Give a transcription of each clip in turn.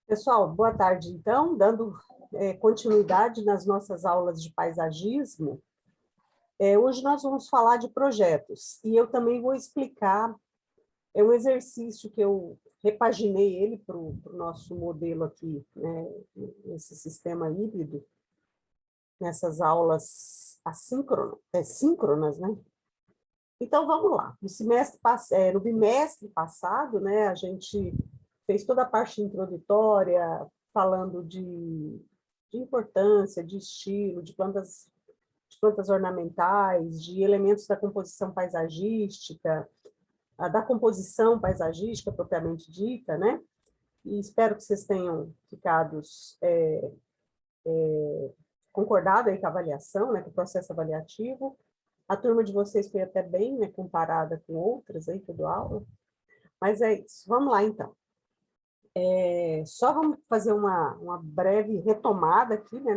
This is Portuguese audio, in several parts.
Pessoal, boa tarde, então, dando continuidade nas nossas aulas de paisagismo. Hoje nós vamos falar de projetos, e eu também vou explicar, um exercício que eu repaginei ele para o nosso modelo aqui, né, nesse sistema híbrido, nessas aulas síncronas, né? Então, vamos lá. No bimestre passado, né, a gente fez toda a parte introdutória, falando de importância, de estilo, de plantas ornamentais, de elementos da composição paisagística, da composição paisagística propriamente dita, né? E espero que vocês tenham ficado concordado aí com a avaliação, né, com o processo avaliativo. A turma de vocês foi até bem, né, comparada com outras aí, toda aula. Mas é isso. Vamos lá, então. Só vamos fazer uma breve retomada aqui, né,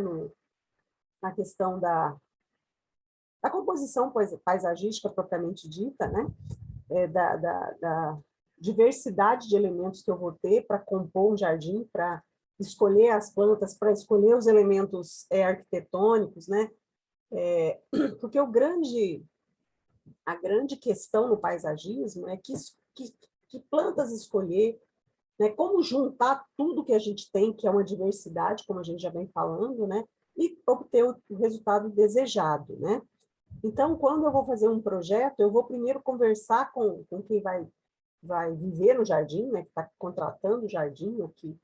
na questão da composição paisagística propriamente dita, né, da diversidade de elementos que eu vou ter para compor um jardim, para escolher as plantas, para escolher os elementos arquitetônicos, né, porque a grande questão no paisagismo é que plantas escolher, né, como juntar tudo que a gente tem, que é uma diversidade, como a gente já vem falando, né, e obter o resultado desejado, né. Então, quando eu vou fazer um projeto, eu vou primeiro conversar com quem vai viver no jardim, né, que está contratando o jardim aqui,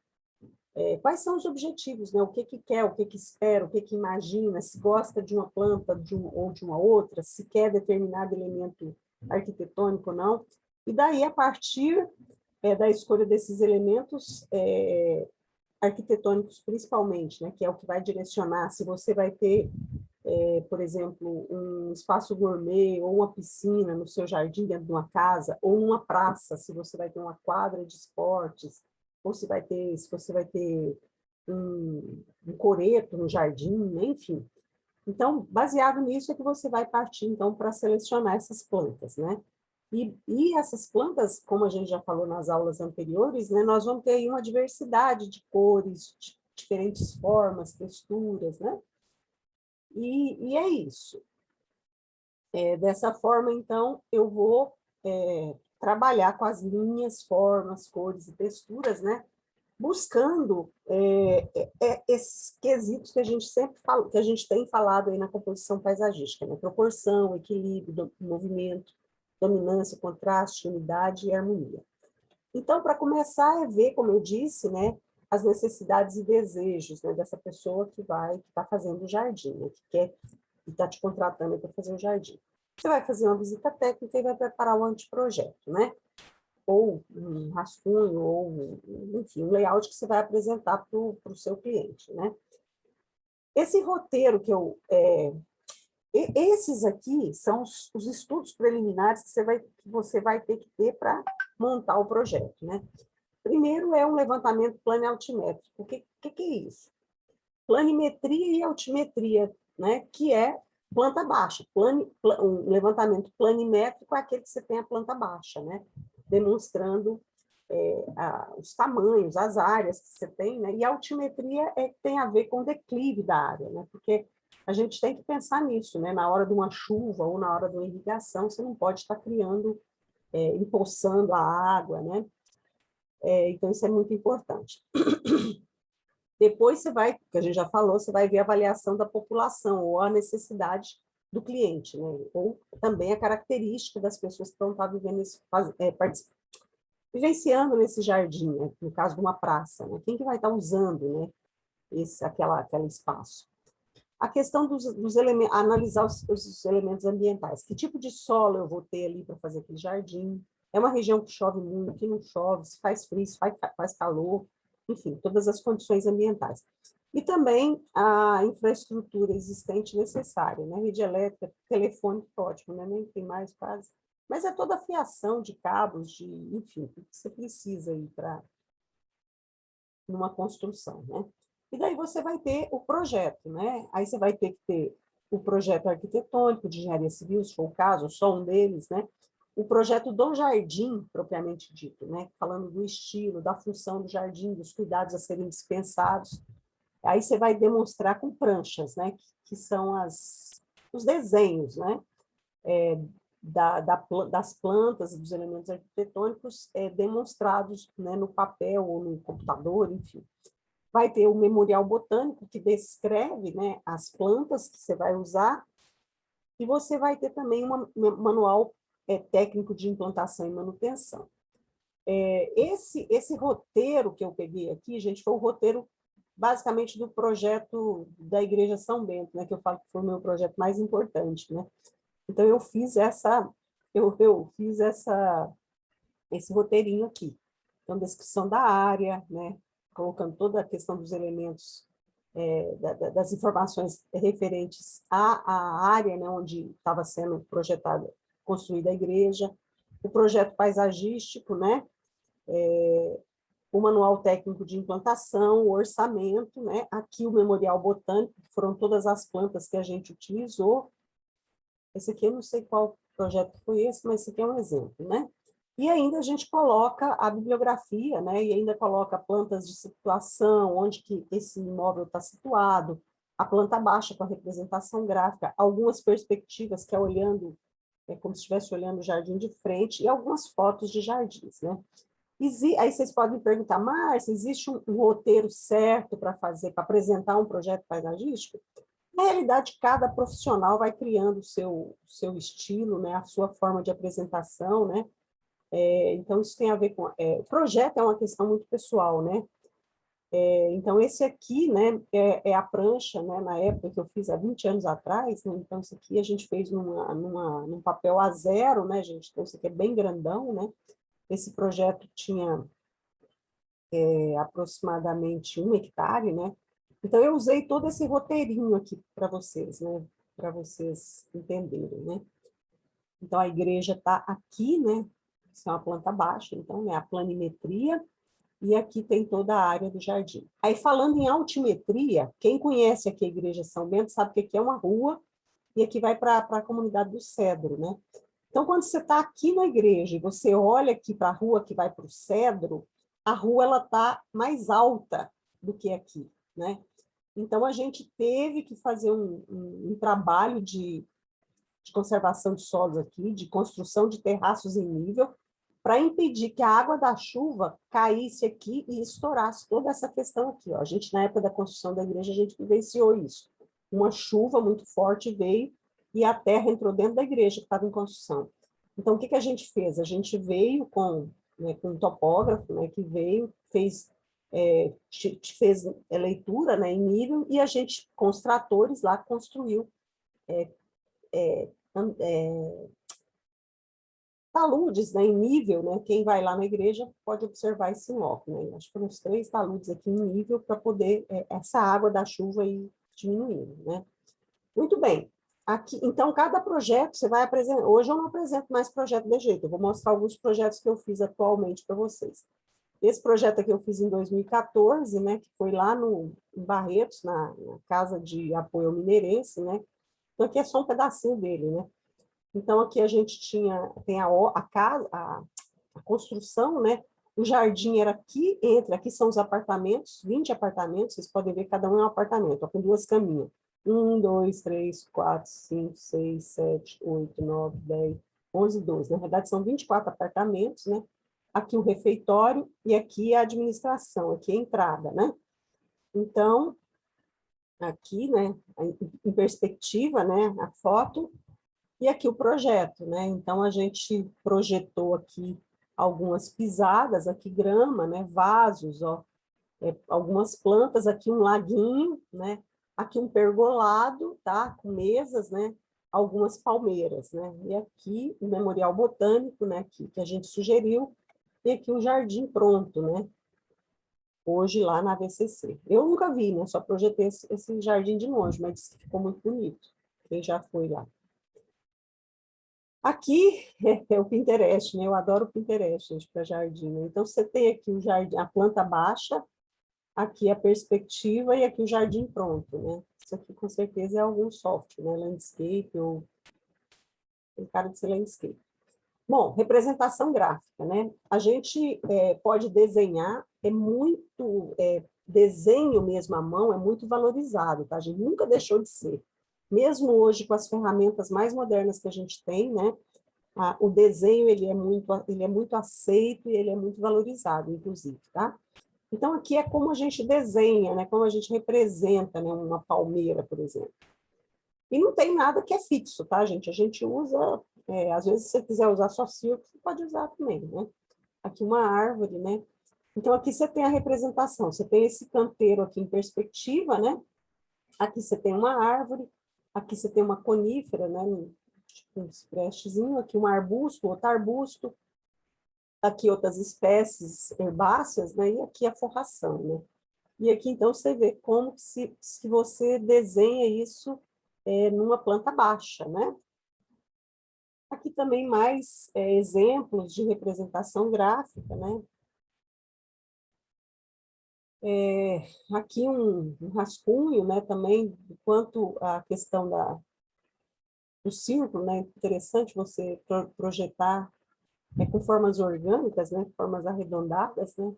quais são os objetivos, né, o que quer, o que espera, o que imagina, se gosta de uma planta ou de uma outra, se quer determinado elemento arquitetônico ou não, e daí, a partir da escolha desses elementos arquitetônicos principalmente, né, que é o que vai direcionar se você vai ter, por exemplo, um espaço gourmet ou uma piscina no seu jardim dentro de uma casa, ou numa praça, se você vai ter uma quadra de esportes, ou se você vai ter um coreto no jardim, né, enfim. Então, baseado nisso é que você vai partir, então, para selecionar essas plantas, né? E essas plantas, como a gente já falou nas aulas anteriores, né, nós vamos ter aí uma diversidade de cores, de diferentes formas, texturas, né? E é isso. Dessa forma, então, eu vou trabalhar com as linhas, formas, cores e texturas, né? Buscando esses quesitos que a gente sempre fala, que a gente tem falado aí na composição paisagística, né? Proporção, equilíbrio, movimento, dominância, contraste, unidade e harmonia. Então, para começar a ver, como eu disse, né, as necessidades e desejos, né, dessa pessoa que está fazendo o jardim, né, que está te contratando para fazer o jardim. Você vai fazer uma visita técnica e vai preparar um anteprojeto, né? Ou um rascunho, ou, enfim, um layout que você vai apresentar para o seu cliente, né? Esse roteiro esses aqui são os estudos preliminares que você vai ter que ter para montar o projeto, né? Primeiro é um levantamento plano-altimétrico. O que é isso? Planimetria e altimetria, né? Que é planta baixa. Um levantamento planimétrico é aquele que você tem a planta baixa, né? Demonstrando os tamanhos, as áreas que você tem, né? E a altimetria tem a ver com o declive da área, né? Porque a gente tem que pensar nisso, né? Na hora de uma chuva ou na hora de uma irrigação, você não pode estar criando, empoçando a água, né? Então, isso é muito importante. Depois você vai, que a gente já falou, você vai ver a avaliação da população ou a necessidade do cliente, né? Ou também a característica das pessoas que estão vivendo vivenciando nesse jardim, né? No caso de uma praça, né? Quem que vai estar usando, né? Aquele espaço. A questão dos elementos, analisar os elementos ambientais. Que tipo de solo eu vou ter ali para fazer aquele jardim? É uma região que chove muito, que não chove, se faz frio, se faz calor, enfim, todas as condições ambientais. E também a infraestrutura existente necessária, né? Rede elétrica, telefone, ótimo, né? Nem tem mais quase. Mas é toda a fiação de cabos, enfim, o que você precisa aí para numa construção, né? E daí você vai ter o projeto, né? Aí você vai ter que ter o projeto arquitetônico de engenharia civil, se for o caso, só um deles, né? o projeto do jardim, propriamente dito, né? Falando do estilo, da função do jardim, dos cuidados a serem dispensados. Aí você vai demonstrar com pranchas, né? Que são os desenhos, né? Das plantas, dos elementos arquitetônicos demonstrados, né, no papel ou no computador, enfim. Vai ter o memorial botânico, que descreve, né, as plantas que você vai usar, e você vai ter também um manual técnico de implantação e manutenção. Esse roteiro que eu peguei aqui, gente, foi o roteiro basicamente do projeto da Igreja São Bento, né, que eu falo que foi o meu projeto mais importante, né? Então, eu fiz esse roteirinho aqui. Então, descrição da área, né? Colocando toda a questão dos elementos, das informações referentes à área, né? Onde estava sendo projetada, construída a igreja, o projeto paisagístico, né? O manual técnico de implantação, o orçamento, né? Aqui o memorial botânico, que foram todas as plantas que a gente utilizou. Esse aqui eu não sei qual projeto foi esse, mas esse aqui é um exemplo, né? E ainda a gente coloca a bibliografia, né? E ainda coloca plantas de situação, onde que esse imóvel está situado, a planta baixa com a representação gráfica, algumas perspectivas, que é olhando, como se estivesse olhando o jardim de frente, e algumas fotos de jardins, né? Aí vocês podem perguntar, Márcia, existe um roteiro certo para fazer, para apresentar um projeto paisagístico? Na realidade, cada profissional vai criando o seu estilo, né, a sua forma de apresentação, né? Então, isso tem a ver com... o projeto é uma questão muito pessoal, né? Então, esse aqui, né, é a prancha, né, na época que eu fiz há 20 anos atrás, né? Então, isso aqui a gente fez num papel A0, né, gente? Então, isso aqui é bem grandão, né? Esse projeto tinha aproximadamente 1 hectare, né? Então, eu usei todo esse roteirinho aqui para vocês, né? Para vocês entenderem, né? Então, a igreja está aqui, né? Isso é uma planta baixa, então, né? A planimetria, e aqui tem toda a área do jardim. Aí, falando em altimetria, quem conhece aqui a Igreja São Bento sabe que aqui é uma rua, e aqui vai para a comunidade do Cedro, né? Então, quando você está aqui na igreja e você olha aqui para a rua que vai para o Cedro, a rua ela está mais alta do que aqui, né? Então, a gente teve que fazer um trabalho de conservação de solos aqui, de construção de terraços em nível, para impedir que a água da chuva caísse aqui e estourasse toda essa questão aqui. Ó. A gente, na época da construção da igreja, a gente vivenciou isso. Uma chuva muito forte veio e a terra entrou dentro da igreja que estava em construção. Então, o que a gente fez? A gente veio com um topógrafo, né, que veio, fez leitura, né, em nível, e a gente, com os tratores lá, construiu taludes, né, em nível, né, quem vai lá na igreja pode observar esse loco, né, acho que foram uns 3 taludes aqui em nível para poder essa água da chuva ir diminuindo, né. Muito bem, aqui, então cada projeto você vai apresentar, hoje eu não apresento mais projeto de jeito, eu vou mostrar alguns projetos que eu fiz atualmente para vocês. Esse projeto aqui eu fiz em 2014, né, que foi lá em Barretos, na Casa de Apoio ao Mineirense, né, então aqui é só um pedacinho dele, né. Então, aqui a gente tem a casa, a construção, né? O jardim era aqui, aqui são os apartamentos, 20 apartamentos, vocês podem ver, cada um é um apartamento, ó, com 2 caminhas. 1, 2, 3, 4, 5, 6, 7, 8, 9, 10, 11, 12. Na verdade, são 24 apartamentos, né? Aqui o refeitório e aqui a administração, aqui a entrada, né? Então, aqui, né, em perspectiva, né, a foto, e aqui o projeto, né? Então, a gente projetou aqui algumas pisadas, aqui grama, né? Vasos, ó, algumas plantas, aqui um laguinho, né? Aqui um pergolado, tá? Com mesas, né? Algumas palmeiras, né? E aqui o memorial botânico, né? Que a gente sugeriu, e aqui o jardim pronto, né? Hoje lá na VCC. Eu nunca vi, né? Só projetei esse jardim de longe, mas disse que ficou muito bonito. Quem já foi lá. Aqui é o Pinterest, né? Eu adoro o Pinterest, gente, para jardim. Né? Então, você tem aqui o jardim, a planta baixa, aqui a perspectiva e aqui o jardim pronto, né? Isso aqui, com certeza, é algum software, né? Landscape ou... Tem cara de ser landscape. Bom, representação gráfica, né? A gente pode desenhar, desenho mesmo à mão é muito valorizado, tá? A gente nunca deixou de ser. Mesmo hoje, com as ferramentas mais modernas que a gente tem, né? O desenho, ele é muito aceito e ele é muito valorizado, inclusive, tá? Então, aqui é como a gente desenha, né? Como a gente representa, né? Uma palmeira, por exemplo. E não tem nada que é fixo, tá, gente? A gente usa, às vezes, se você quiser usar só círculo, você pode usar também, né? Aqui uma árvore, né? Então, aqui você tem a representação, você tem esse canteiro aqui em perspectiva, né? Aqui você tem uma árvore, aqui você tem uma conífera, né? Tipo um ciprestezinho, aqui um arbusto, outro arbusto, aqui outras espécies herbáceas, né? E aqui a forração, né? E aqui, então, você vê como se você desenha isso numa planta baixa, né? Aqui também mais exemplos de representação gráfica, né? Aqui um rascunho, né, também, quanto à questão do círculo, né? Interessante você projetar com formas orgânicas, né? Formas arredondadas, né?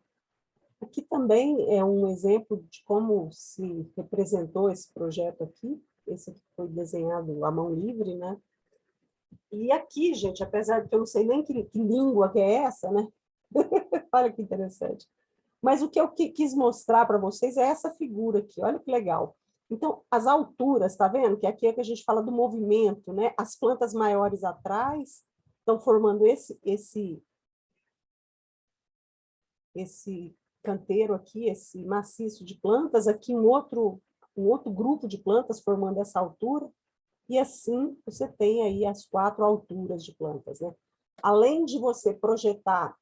Aqui também é um exemplo de como se representou esse projeto aqui. Esse aqui foi desenhado à mão livre, né? E aqui, gente, apesar de que eu não sei nem que língua que é essa, né? Olha que interessante. Mas o que eu quis mostrar para vocês é essa figura aqui, olha que legal. Então, as alturas, tá vendo? Que aqui é que a gente fala do movimento, né? As plantas maiores atrás estão formando esse canteiro aqui, esse maciço de plantas, aqui um outro grupo de plantas formando essa altura, e assim você tem aí as 4 alturas de plantas, né? Além de você projetar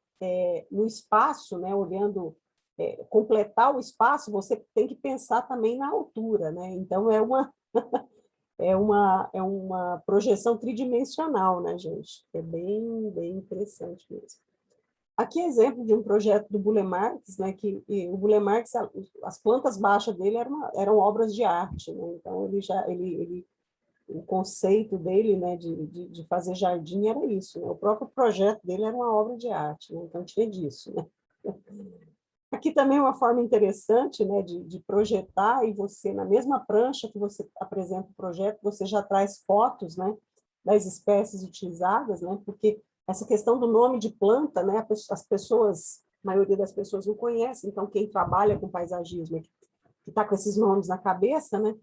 no espaço, né, olhando, completar o espaço, você tem que pensar também na altura, né? Então, é uma projeção tridimensional, né, gente? É bem, bem interessante mesmo. Aqui é exemplo de um projeto do Burle Marx, né, o Burle Marx, as plantas baixas dele eram obras de arte, né? Então, o conceito dele, né, de fazer jardim era isso, né? O próprio projeto dele era uma obra de arte, né? Então tinha disso, né? Aqui também uma forma interessante, né, de projetar, e você, na mesma prancha que você apresenta o projeto, você já traz fotos, né, das espécies utilizadas, né, porque essa questão do nome de planta, né, as pessoas, a maioria das pessoas não conhece, então quem trabalha com paisagismo, que está com esses nomes na cabeça, né,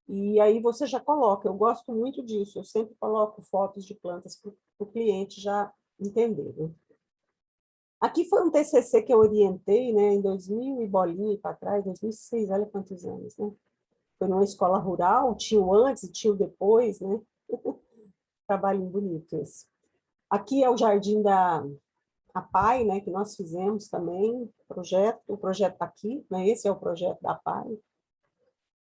e aí você já coloca, eu gosto muito disso, eu sempre coloco fotos de plantas para o cliente já entender, né? Aqui foi um TCC que eu orientei, né, em 2000 e bolinha para trás, 2006, olha quantos anos, né? Foi numa escola rural, tinha o antes e tinha o depois, né? Trabalho bonito esse. Aqui é o jardim da APAI, né, que nós fizemos também, o projeto está aqui, né, esse é o projeto da APAI,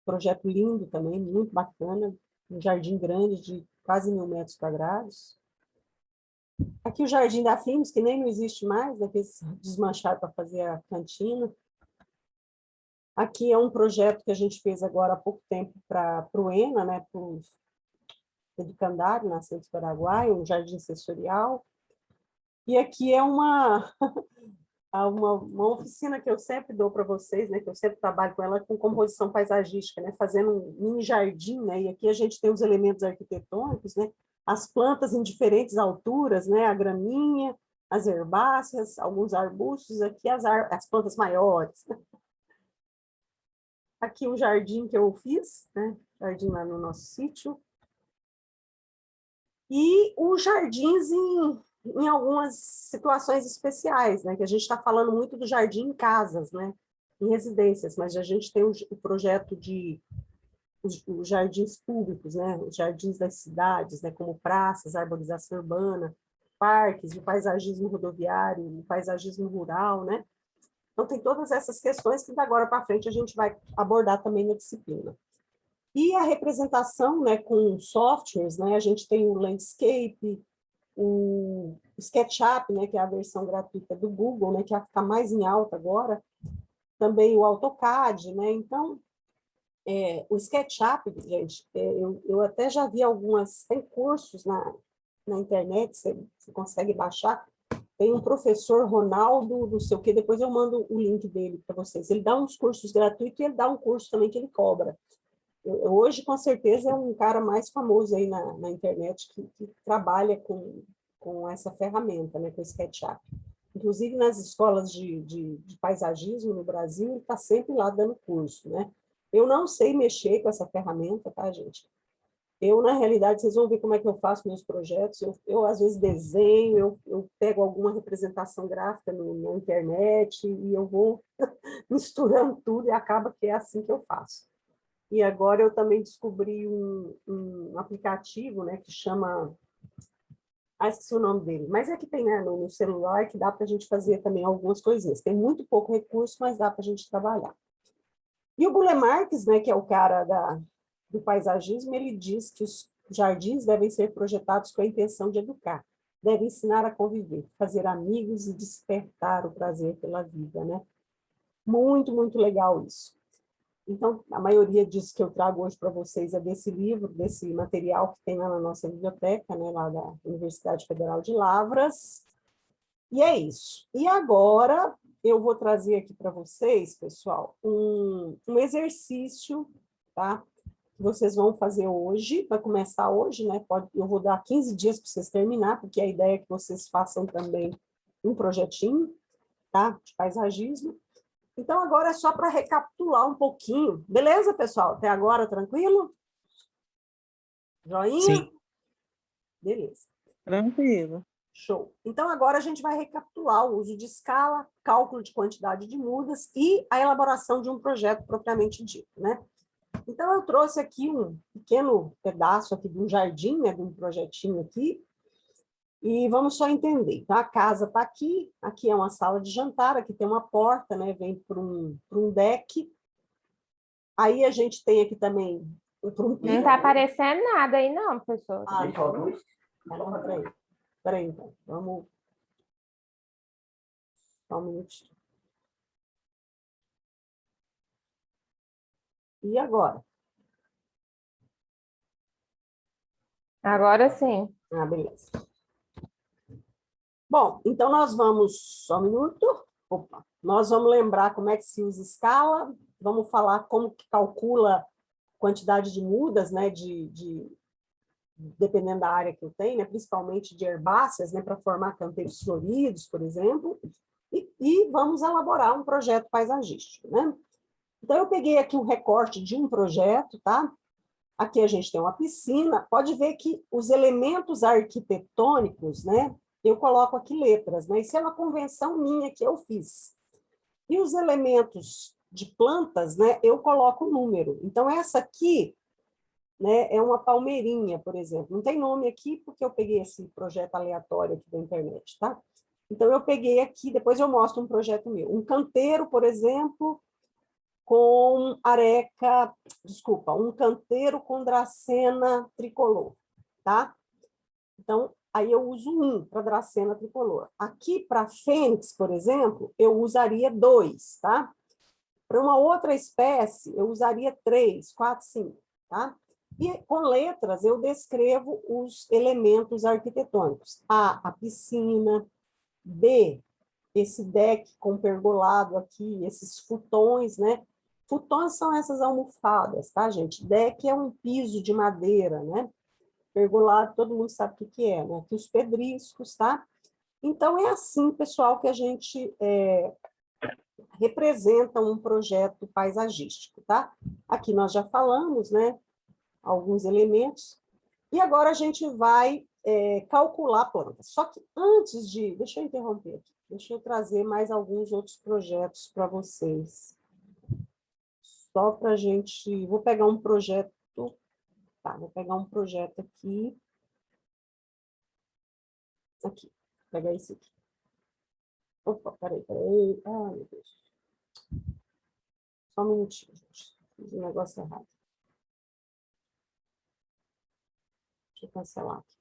projeto lindo também, muito bacana, um jardim grande de quase 1.000 metros quadrados. Aqui o Jardim da Filmes, que nem não existe mais, né, que eles desmancharam para fazer a cantina. Aqui é um projeto que a gente fez agora há pouco tempo para o ENA, né, para o Educandário, na Centro Paraguai, um jardim sensorial. E aqui é uma oficina que eu sempre dou para vocês, né, que eu sempre trabalho com ela, com composição paisagística, né, fazendo um mini jardim, né, e aqui a gente tem os elementos arquitetônicos, né, as plantas em diferentes alturas, né, a graminha, as herbáceas, alguns arbustos, aqui as plantas maiores. Aqui um jardim que eu fiz, né, jardim lá no nosso sítio, e os jardins em algumas situações especiais, né? Que a gente está falando muito do jardim em casas, né? Em residências, mas a gente tem o projeto de os jardins públicos, né? Os jardins das cidades, né? Como praças, arborização urbana, parques, o paisagismo rodoviário, o paisagismo rural, né? Então, tem todas essas questões que, da agora para frente, a gente vai abordar também na disciplina. E a representação, né, com softwares, né, a gente tem o Landscape, o SketchUp, né, que é a versão gratuita do Google, né, que está mais em alta agora, também o AutoCAD, né, então, o SketchUp, gente, eu até já vi tem cursos na internet, você consegue baixar. Tem um professor Ronaldo, não sei o quê, depois eu mando o link dele para vocês. Ele dá uns cursos gratuitos e ele dá um curso também que ele cobra. Hoje, com certeza, é um cara mais famoso aí na internet que trabalha com essa ferramenta, né, com o SketchUp. Inclusive, nas escolas de paisagismo no Brasil, ele está sempre lá dando curso, né? Eu não sei mexer com essa ferramenta, tá, gente? Eu, na realidade, vocês vão ver como é que eu faço meus projetos. Eu às vezes, desenho, eu pego alguma representação gráfica na internet e eu vou misturando tudo e acaba que é assim que eu faço. E agora eu também descobri um aplicativo, né, que chama... Ah, esqueci o nome dele. Mas é que tem, né, no celular que dá para a gente fazer também algumas coisinhas. Tem muito pouco recurso, mas dá para a gente trabalhar. E o Burle Marx, né, que é o cara do paisagismo, ele diz que os jardins devem ser projetados com a intenção de educar, devem ensinar a conviver, fazer amigos e despertar o prazer pela vida, né? Muito, muito legal isso. Então, a maioria disso que eu trago hoje para vocês é desse livro, desse material que tem lá na nossa biblioteca, né, lá da Universidade Federal de Lavras. E é isso. E agora eu vou trazer aqui para vocês, pessoal, um exercício, tá? Que vocês vão fazer hoje, vai começar hoje, né? Eu vou dar 15 dias para vocês terminar, porque a ideia é que vocês façam também um projetinho, tá? De paisagismo. Então, agora é só para recapitular um pouquinho. Beleza, pessoal? Até agora, tranquilo? Joinha? Sim. Beleza. Tranquilo. Show. Então, agora a gente vai recapitular o uso de escala, cálculo de quantidade de mudas e a elaboração de um projeto propriamente dito, né? Então, eu trouxe aqui um pequeno pedaço aqui de um jardim, né, de um projetinho aqui, e vamos só entender. Então, a casa está aqui, aqui é uma sala de jantar, aqui tem uma porta, né, vem para um deck. Aí a gente tem aqui também Não tá aparecendo nada aí, não, professor. Ah, então. Peraí, então. Vamos. Só um minutinho. E agora? Agora sim. Ah, beleza. Bom, então nós vamos. Só um minuto. Opa. Nós vamos lembrar como é que se usa escala. Vamos falar como que calcula quantidade de mudas, né? Dependendo da área que eu tenho, né, principalmente de herbáceas, né, para formar canteiros floridos, por exemplo, e vamos elaborar um projeto paisagístico, né? Então, eu peguei aqui um recorte de um projeto, tá? Aqui a gente tem uma piscina, pode ver que os elementos arquitetônicos, né, eu coloco aqui letras, né? Isso é uma convenção minha que eu fiz. E os elementos de plantas, né, eu coloco número. Então, essa aqui, né, é uma palmeirinha, por exemplo. Não tem nome aqui porque eu peguei esse projeto aleatório aqui da internet, tá? Então, eu peguei aqui, depois eu mostro um projeto meu. Um canteiro, por exemplo, com areca, desculpa, um canteiro com dracena tricolor, tá? Então, aí eu uso um para dracena tricolor. Aqui, para fênix, por exemplo, eu usaria 2, tá? Para uma outra espécie, eu usaria 3, 4, 5, tá? E com letras eu descrevo os elementos arquitetônicos. A piscina. B, esse deck com pergolado aqui, esses futões, né? Futões são essas almofadas, tá, gente? Deck é um piso de madeira, né? Pergolado, todo mundo sabe o que é, né? Aqui os pedriscos, tá? Então, é assim, pessoal, que a gente representa um projeto paisagístico, tá? Aqui nós já falamos, né? Alguns elementos. E agora a gente vai calcular a planta. Só que antes de... Deixa eu interromper aqui. Deixa eu trazer mais alguns outros projetos para vocês. Só para a gente... Vou pegar um projeto... Tá, vou pegar um projeto aqui. Aqui. Vou pegar esse aqui. Opa, peraí. Ai, meu Deus. Só um minutinho, gente. Fiz um negócio errado. Deixa eu cancelar aqui.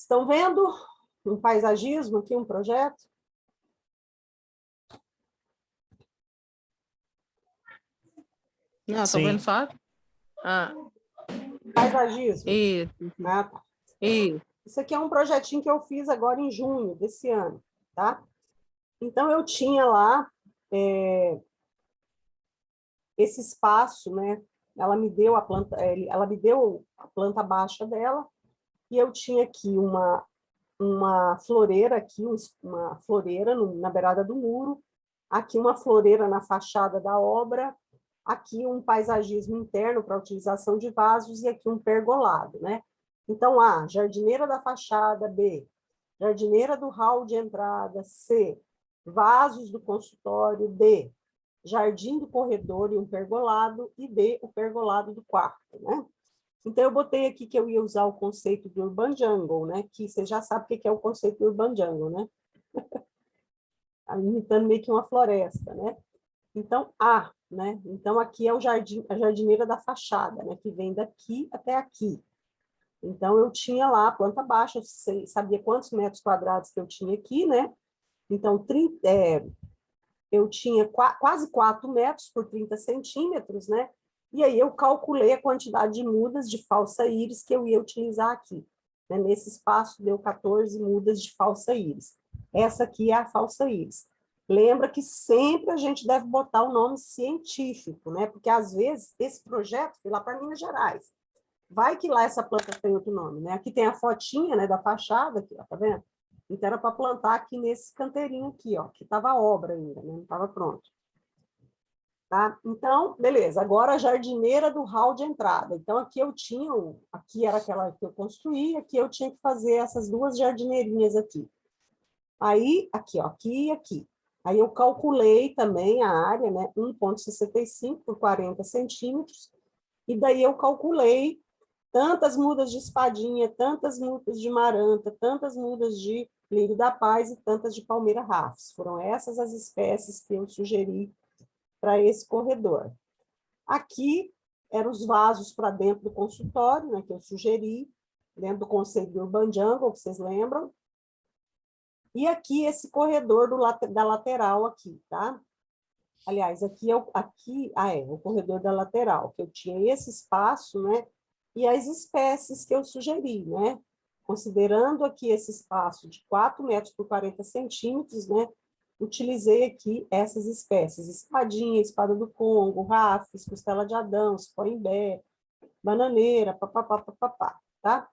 Estão vendo um paisagismo aqui, um projeto? Não, estou vendo só. Ah. Paisagismo. Isso. Ah, tá. Isso. Isso aqui é um projetinho que eu fiz agora em junho desse ano, tá? Então, eu tinha lá esse espaço, né? Ela me deu a planta baixa dela, e eu tinha aqui uma floreira aqui, uma floreira na beirada do muro, aqui uma floreira na fachada da obra, aqui um paisagismo interno para utilização de vasos e aqui um pergolado, né? Então, A, jardineira da fachada, B, jardineira do hall de entrada, C, vasos do consultório, D, jardim do corredor e um pergolado, e D, o pergolado do quarto, né? Então, eu botei aqui que eu ia usar o conceito do Urban Jungle, né? Que você já sabe o que é o conceito do Urban Jungle, né? Imitando meio que uma floresta, né? Então, A, né? Então, aqui é o jardim, a jardineira da fachada, né? Que vem daqui até aqui. Então, eu tinha lá a planta baixa, eu sabia quantos metros quadrados que eu tinha aqui, né? Então, eu tinha quase 4 metros por 30 centímetros, né? E aí eu calculei a quantidade de mudas de falsa íris que eu ia utilizar aqui. Né? Nesse espaço deu 14 mudas de falsa íris. Essa aqui é a falsa íris. Lembra que sempre a gente deve botar o nome científico, né? Porque às vezes esse projeto foi lá para Minas Gerais. Vai que lá essa planta tem outro nome, né? Aqui tem a fotinha, né, da fachada, aqui, ó, tá vendo? Então era para plantar aqui nesse canteirinho aqui, ó, que estava a obra ainda, né? Não estava pronto. Tá? Então, beleza. Agora a jardineira do hall de entrada. Então aqui eu tinha, aqui era aquela que eu construí, aqui eu tinha que fazer essas duas jardineirinhas aqui. Aí, aqui, ó, aqui e aqui. Aí eu calculei também a área, né, 1,65 por 40 centímetros, e daí eu calculei tantas mudas de espadinha, tantas mudas de maranta, tantas mudas de lírio da paz e tantas de palmeira rafis. Foram essas as espécies que eu sugeri para esse corredor. Aqui eram os vasos para dentro do consultório, né, que eu sugeri, dentro do conceito do Urban Jungle, que vocês lembram. E aqui esse corredor da lateral aqui, tá? Aliás, aqui é o corredor da lateral, que eu tinha esse espaço, né? E as espécies que eu sugeri, né? Considerando aqui esse espaço de 4 metros por 40 centímetros, né? Utilizei aqui essas espécies, espadinha, espada do Congo, rafis, costela de Adão, cipó-imbé, bananeira, papapá, tá?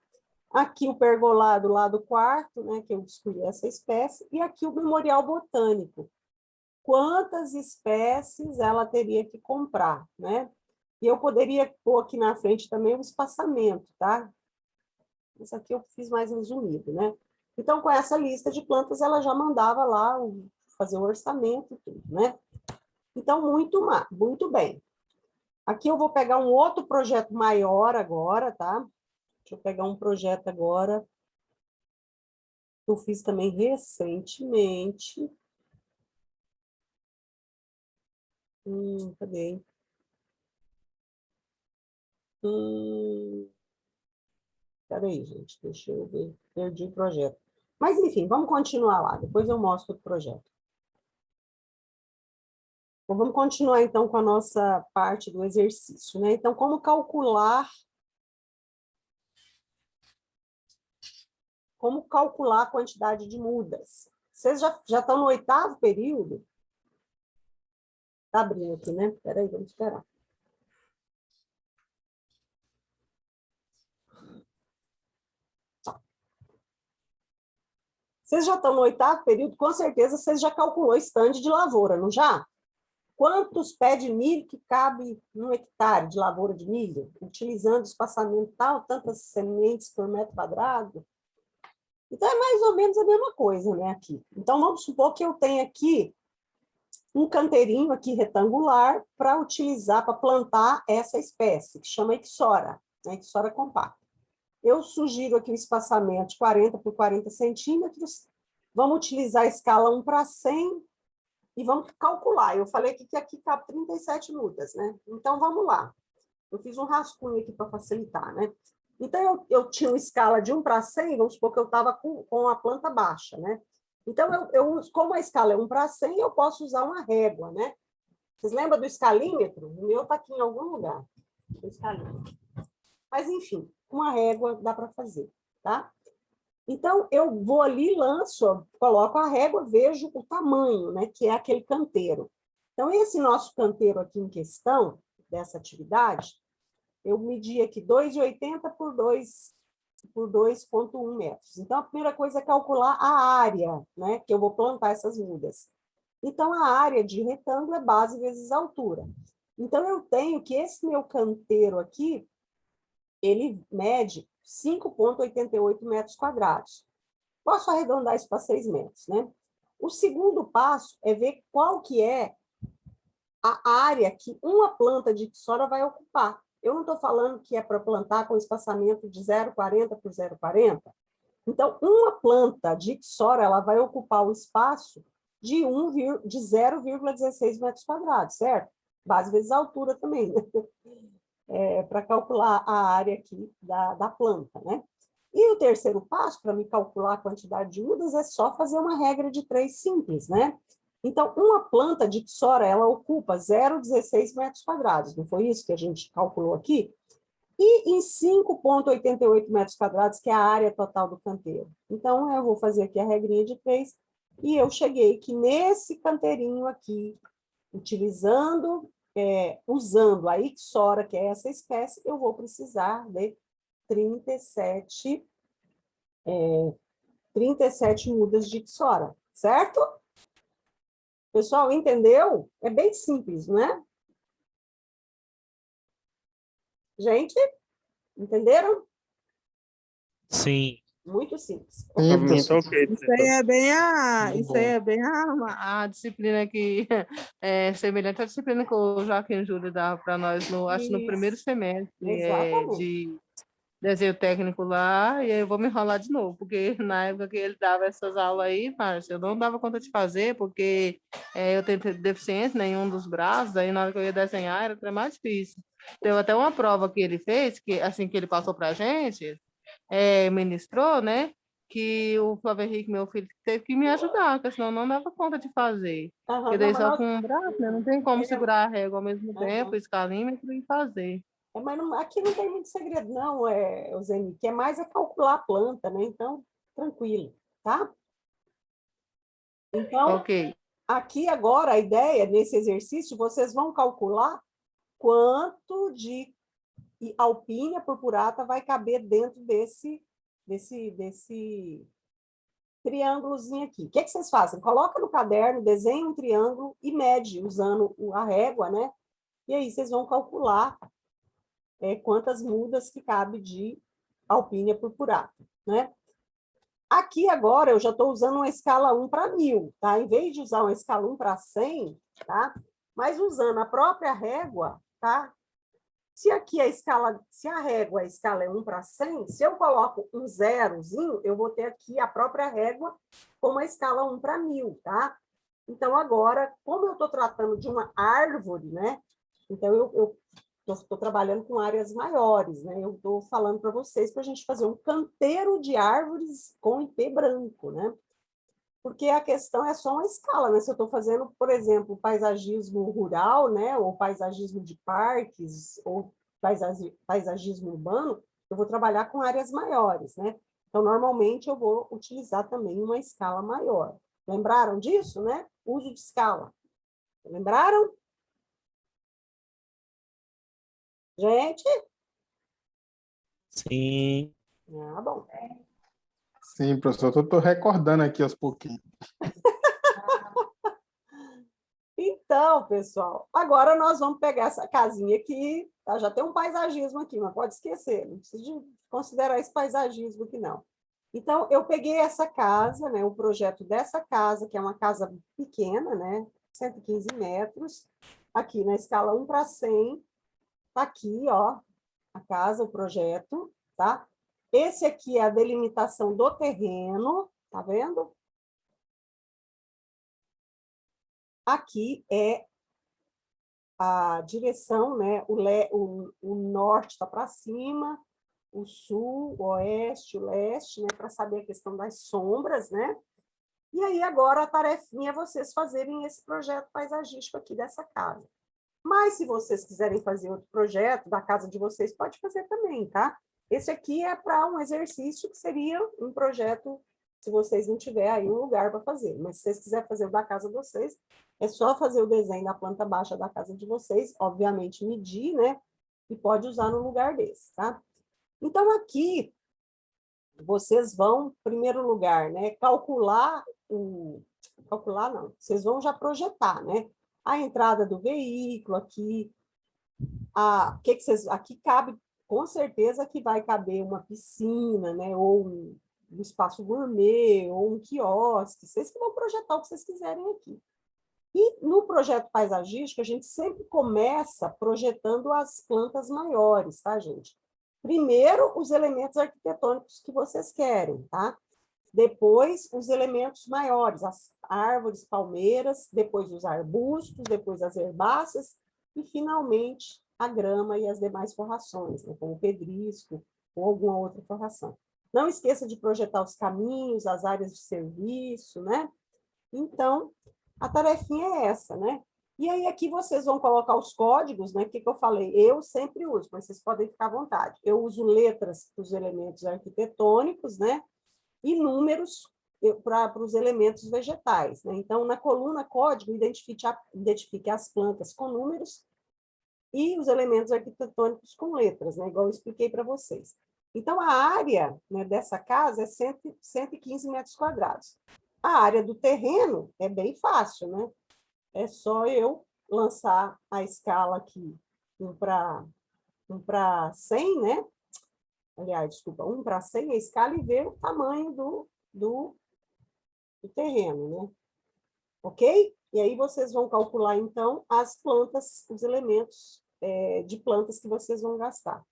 Aqui o pergolado lá do quarto, né? Que eu escolhi essa espécie, e aqui o memorial botânico. Quantas espécies ela teria que comprar, né? E eu poderia pôr aqui na frente também o espaçamento, tá? Isso aqui eu fiz mais resumido, né? Então, com essa lista de plantas, ela já mandava lá fazer o orçamento e tudo, né? Então, muito bem. Aqui eu vou pegar um outro projeto maior agora, tá? Deixa eu pegar um projeto agora que eu fiz também recentemente. Cadê? Peraí, gente, deixa eu ver. Perdi o projeto. Mas, enfim, vamos continuar lá. Depois eu mostro o projeto. Então, vamos continuar, então, com a nossa parte do exercício, né? Então, como calcular a quantidade de mudas? Vocês já estão no 8º período? Está abrindo aqui, né? Peraí, vamos esperar. Vocês já estão no 8º período, com certeza vocês já calculou stand de lavoura, não já? Quantos pés de milho que cabe num hectare de lavoura de milho, utilizando espaçamento tal, tantas sementes por metro quadrado? Então, é mais ou menos a mesma coisa, né, aqui. Então, vamos supor que eu tenha aqui um canteirinho aqui retangular para utilizar, para plantar essa espécie, que chama Ixora, né, Ixora compacta. Eu sugiro aqui o espaçamento de 40 por 40 centímetros, vamos utilizar a escala 1:100 e vamos calcular. Eu falei que aqui cabe 37 mudas, né? Então, vamos lá. Eu fiz um rascunho aqui para facilitar, né? Então, eu tinha uma escala de 1 para 100, vamos supor que eu estava com a planta baixa, né? Então, como a escala é 1 para 100, eu posso usar uma régua, né? Vocês lembram do escalímetro? O meu está aqui em algum lugar, o escalímetro. Mas, enfim, uma régua dá para fazer, tá? Então, eu vou ali, lanço, coloco a régua, vejo o tamanho, né? Que é aquele canteiro. Então, esse nosso canteiro aqui em questão, dessa atividade, eu medi aqui 2,80 por 2,1 metros. Então, a primeira coisa é calcular a área, né? Que eu vou plantar essas mudas. Então, a área de retângulo é base vezes altura. Então, eu tenho que esse meu canteiro aqui, ele mede 5,88 metros quadrados. Posso arredondar isso para 6 metros, né? O segundo passo é ver qual que é a área que uma planta de ixora vai ocupar. Eu não estou falando que é para plantar com espaçamento de 0,40 por 0,40. Então, uma planta de ixora, ela vai ocupar o espaço de 0,16 metros quadrados, certo? Base vezes altura também, né? Para calcular a área aqui da planta, né? E o terceiro passo, para me calcular a quantidade de mudas, é só fazer uma regra de 3 simples, né? Então, uma planta de ixora, ela ocupa 0,16 metros quadrados, não foi isso que a gente calculou aqui? E em 5,88 metros quadrados, que é a área total do canteiro. Então, eu vou fazer aqui a regrinha de 3, e eu cheguei que nesse canteirinho aqui, usando a ixora, que é essa espécie, eu vou precisar de 37 mudas de ixora, certo? Pessoal, entendeu? É bem simples, não é? Gente, entenderam? Sim. Muito simples. Sim, Muito professor. ok, Isso aí é bem Muito isso aí bom. é bem a disciplina que é semelhante à disciplina que o Joaquim Júlio dava para nós, acho que no primeiro Isso, semestre exatamente. de desenho técnico lá, e aí eu vou me enrolar de novo, porque na época que ele dava essas aulas aí, Márcia, eu não dava conta de fazer, porque eu tenho deficiência em um dos braços, aí na hora que eu ia desenhar era até mais difícil. Teve até uma prova que ele fez, que assim que ele passou para a gente, ministrou, né? Que o Flávio Henrique, meu filho, teve que me ajudar, porque senão eu não dava conta de fazer. Aham, Porque não, daí mas só com um braço, né? Não tem como é, segurar a régua ao mesmo tempo, aham. escalímetro e fazer. Mas aqui não tem muito segredo, não, Eugênio, que é mais calcular a planta, né? Então, tranquilo, tá? Então, Ok. aqui agora, a ideia, nesse exercício, vocês vão calcular quanto de alpínia purpurata vai caber dentro desse triângulozinho aqui. O que vocês fazem? Coloca no caderno, desenha um triângulo e mede usando a régua, né? E aí vocês vão calcular quantas mudas que cabe de alpínia purpurata, né? Aqui agora eu já estou usando uma escala 1 para 1000, tá? Em vez de usar uma escala 1 para 100, tá? Mas usando a própria régua, tá? Se aqui se a régua, a escala é 1 para 100, se eu coloco um zerozinho, eu vou ter aqui a própria régua com uma escala 1 para 1000, tá? Então, agora, como eu estou tratando de uma árvore, né? Então, eu estou trabalhando com áreas maiores, né? Eu estou falando para vocês para a gente fazer um canteiro de árvores com IP branco, né? Porque a questão é só uma escala, né? Se eu estou fazendo, por exemplo, paisagismo rural, né? Ou paisagismo de parques, ou paisagismo urbano, eu vou trabalhar com áreas maiores, né? Então, normalmente, eu vou utilizar também uma escala maior. Lembraram disso, né? Uso de escala. Lembraram? Gente? Sim. Ah, bom. Sim, professor. Eu estou recordando aqui aos pouquinhos. Então, pessoal, agora nós vamos pegar essa casinha aqui, tá? Já tem um paisagismo aqui, mas pode esquecer, não precisa de considerar esse paisagismo aqui, não. Então, eu peguei essa casa, né, o projeto dessa casa, que é uma casa pequena, né, 115 metros, aqui na escala 1 para 100, tá aqui, ó, a casa, o projeto, tá? Esse aqui é a delimitação do terreno, tá vendo? Aqui é a direção, né? O norte está para cima, o sul, o oeste, o leste, né, para saber a questão das sombras, né? E aí, agora, a tarefinha é vocês fazerem esse projeto paisagístico aqui dessa casa. Mas, se vocês quiserem fazer outro projeto da casa de vocês, pode fazer também, tá? Esse aqui é para um exercício que seria um projeto, se vocês não tiverem aí um lugar para fazer. Mas, se vocês quiserem fazer o da casa de vocês, é só fazer o desenho da planta baixa da casa de vocês, obviamente medir, né? E pode usar no lugar desse, tá? Então, aqui, vocês vão, em primeiro lugar, né, calcular não, vocês vão já projetar, né? A entrada do veículo aqui, aqui cabe, com certeza que vai caber uma piscina, né? Ou um espaço gourmet, ou um quiosque, vocês que vão projetar o que vocês quiserem aqui. E no projeto paisagístico, a gente sempre começa projetando as plantas maiores, tá, gente? Primeiro, os elementos arquitetônicos que vocês querem, tá? Depois, os elementos maiores, as árvores, palmeiras, depois os arbustos, depois as herbáceas e, finalmente, a grama e as demais forrações, né, como o pedrisco ou alguma outra forração. Não esqueça de projetar os caminhos, as áreas de serviço, né? Então, a tarefinha é essa, né? E aí, aqui vocês vão colocar os códigos, né? O que eu falei? Eu sempre uso, mas vocês podem ficar à vontade. Eu uso letras para os elementos arquitetônicos, né? E números para os elementos vegetais, né? Então, na coluna código, identifique as plantas com números e os elementos arquitetônicos com letras, né? Igual eu expliquei para vocês. Então, a área, né, dessa casa é 115 metros quadrados. A área do terreno é bem fácil, né? É só eu lançar a escala aqui, 1 para 100, né? Aliás, desculpa, 1 para 100 a escala e ver o tamanho do terreno, né? Ok? E aí vocês vão calcular, então, as plantas, os elementos de plantas que vocês vão gastar.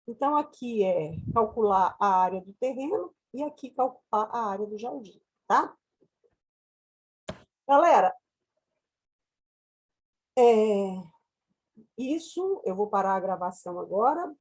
Então, aqui é calcular a área do terreno e aqui calcular a área do jardim, tá? Galera, isso, eu vou parar a gravação agora.